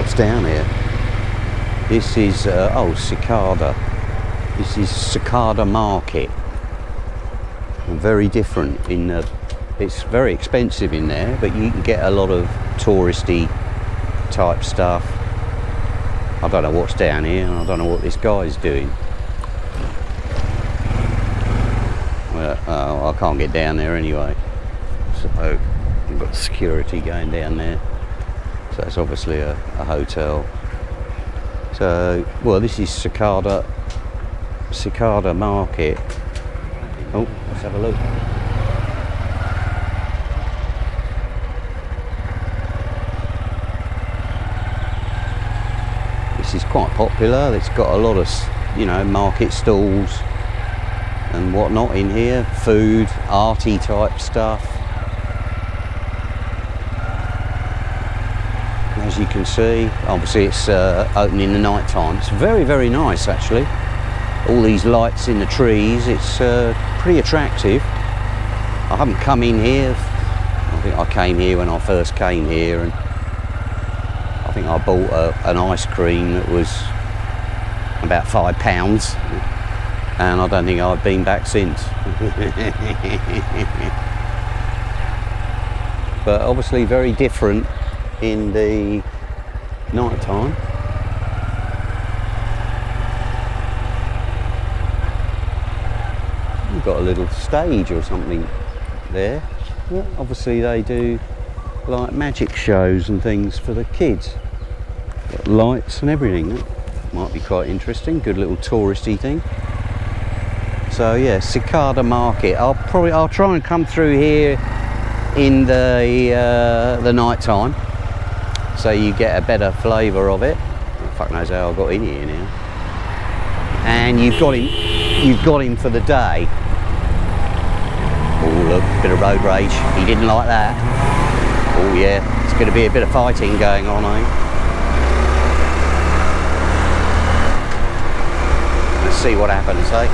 what's down here. This is, oh, Cicada. This is Cicada Market. And very different in it's very expensive in there, but you can get a lot of touristy type stuff. I don't know what's down here, and I don't know what this guy's doing. Well, I can't get down there anyway. So we've got security going down there. So it's obviously a hotel. So, well, this is Cicada Market. Oh, let's have a look. This is quite popular. It's got a lot of, you know, market stalls and whatnot in here. Food, arty type stuff. As you can see, obviously it's open in the night time. It's very, very nice actually. All these lights in the trees, it's pretty attractive. I haven't come in here. I think I came here when I first came here, and I think I bought an ice cream that was about £5, and I don't think I've been back since. But obviously very different in the night time. You've got a little stage or something there. Yeah, obviously they do like magic shows and things for the kids. Got lights and everything. That might be quite interesting. Good little touristy thing. So yeah, Cicada Market. I'll try and come through here in the night time, so you get a better flavour of it. Oh, fuck knows how I got in here now. And you've got him for the day. Oh look, bit of road rage. He didn't like that. Oh yeah, it's going to be a bit of fighting going on, eh? Let's see what happens, eh?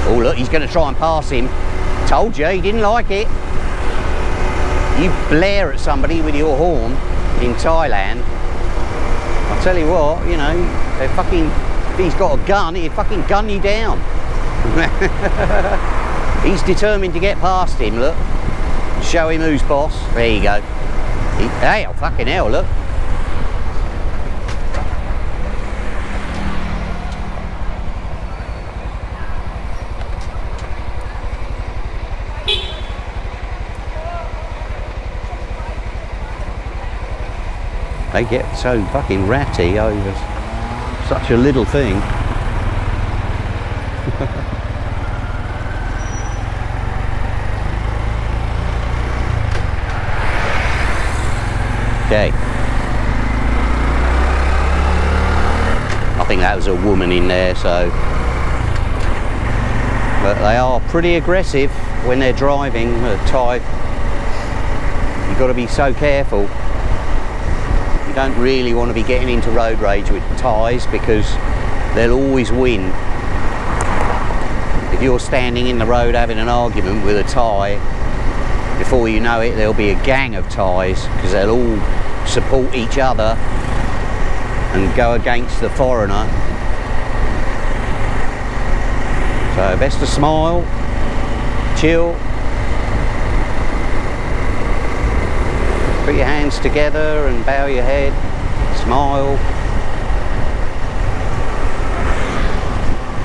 Oh look, he's going to try and pass him. Told you, he didn't like it. You blare at somebody with your horn in Thailand, I'll tell you what, you know, they fucking, if he's got a gun, he'd fucking gun you down. He's determined to get past him, look. Show him who's boss. There you go. Hey, oh fucking hell, look. They get so fucking ratty over such a little thing. Okay. I think that was a woman in there, so. But they are pretty aggressive when they're driving Thai. You've got to be so careful. You don't really want to be getting into road rage with Thais, because they'll always win. If you're standing in the road having an argument with a Thai, before you know it there'll be a gang of Thais, because they'll all support each other and go against the foreigner. So best to smile, chill. Put your hands together and bow your head, smile.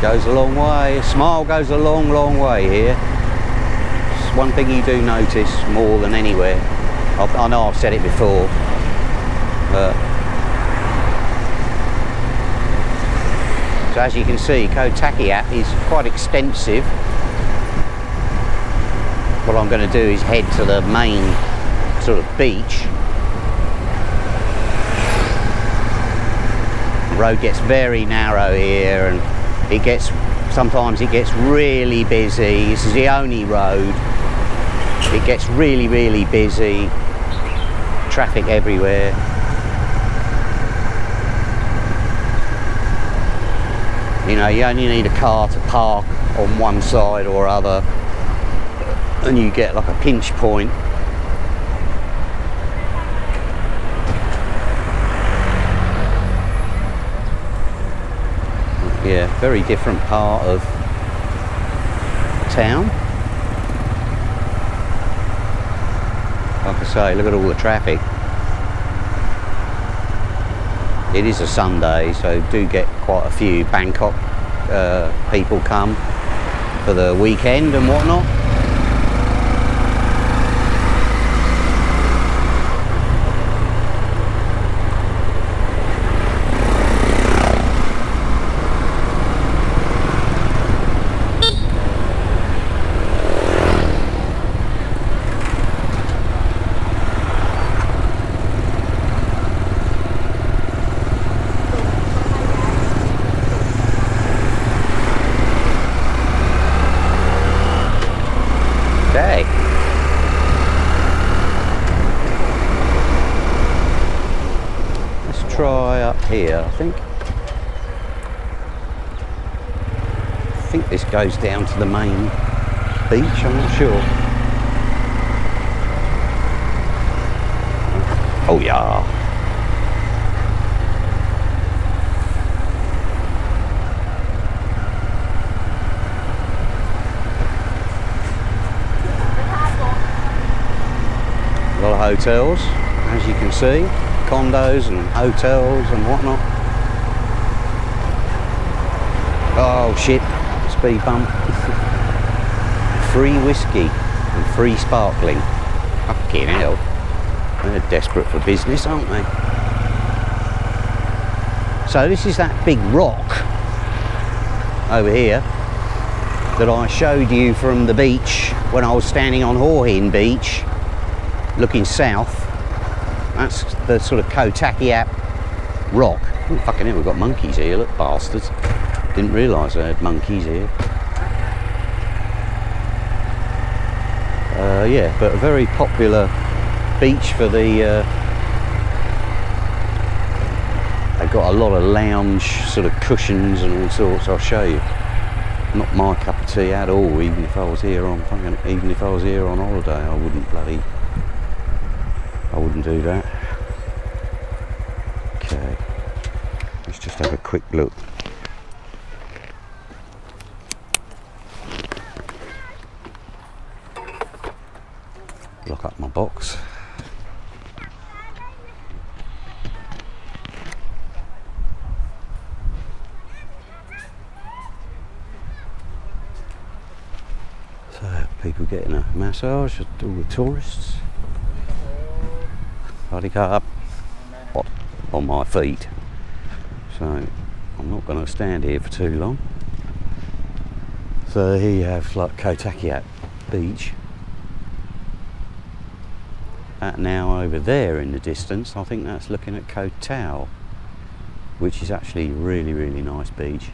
Goes a long way. A smile goes a long, long way here. It's one thing you do notice more than anywhere. I know I've said it before, but so as you can see, Khao Takiab is quite extensive. What I'm going to do is head to the main sort of beach. The road gets very narrow here, and sometimes it gets really busy. This is the only road. It gets really, really busy. Traffic everywhere. You know, you only need a car to park on one side or other, and you get like a pinch point. Yeah, very different part of town. Like I say, look at all the traffic. It is a Sunday, so do get quite a few Bangkok people come for the weekend and whatnot. Okay. Let's try up here, I think. I think this goes down to the main beach, I'm not sure. Oh yeah. A lot of hotels, as you can see, condos and hotels and whatnot. Oh shit, speed bump. Free whiskey and free sparkling. Fucking hell. They're desperate for business, aren't they? So this is that big rock over here that I showed you from the beach when I was standing on Hua Hin beach looking south. That's the sort of Khao Takiab rock. Oh, fucking hell, we've got monkeys here, look, bastards. Didn't realise I had monkeys here. Yeah, but a very popular beach for the they've got a lot of lounge sort of cushions and all sorts. I'll show you. Not my cup of tea at all. Even if I was here on holiday, I wouldn't do that. Okay, let's just have a quick look. Lock up my box. So people getting a massage, all the tourists. Khao Takiab on my feet, so I'm not going to stand here for too long. So here you have like Khao Takiab beach. That now over there in the distance, I think that's looking at Khao Takiab, which is actually really, really nice beach.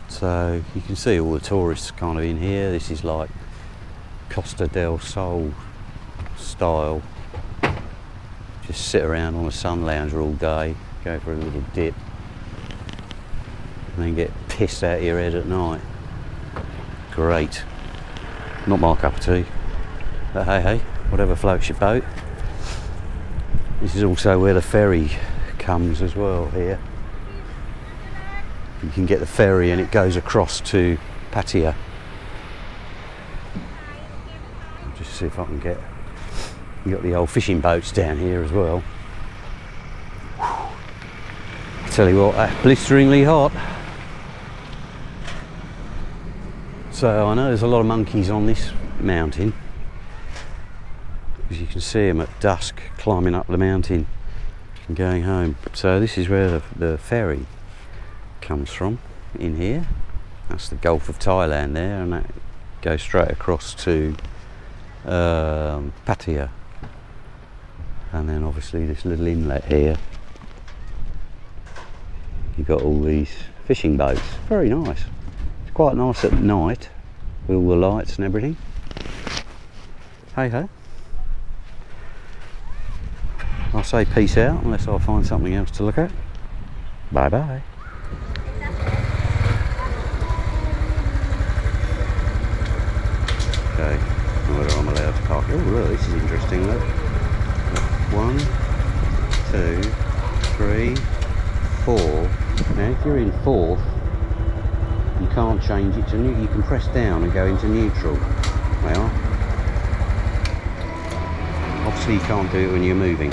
So you can see all the tourists kind of in here. This is like Costa del Sol style. Just sit around on a sun lounger all day, go for a little dip, and then get pissed out of your head at night. Great. Not my cup of tea, but hey, whatever floats your boat. This is also where the ferry comes as well here. You can get the ferry and it goes across to Pattaya. I'll just see if I can get... You've got the old fishing boats down here as well. I tell you what, that's blisteringly hot. So I know there's a lot of monkeys on this mountain, because you can see them at dusk climbing up the mountain and going home. So this is where the ferry comes from, in here. That's the Gulf of Thailand there, and that goes straight across to Pattaya. And then obviously this little inlet here, you've got all these fishing boats. Very nice. It's quite nice at night with all the lights and everything. Hey ho. I'll say peace out unless I find something else to look at. Bye bye. Okay, whether I'm allowed to park. Oh look, this is interesting, look. 1, 2, 3, 4. Now if you're in 4th, you can't change it to neutral. You can press down and go into neutral. Well, obviously you can't do it when you're moving.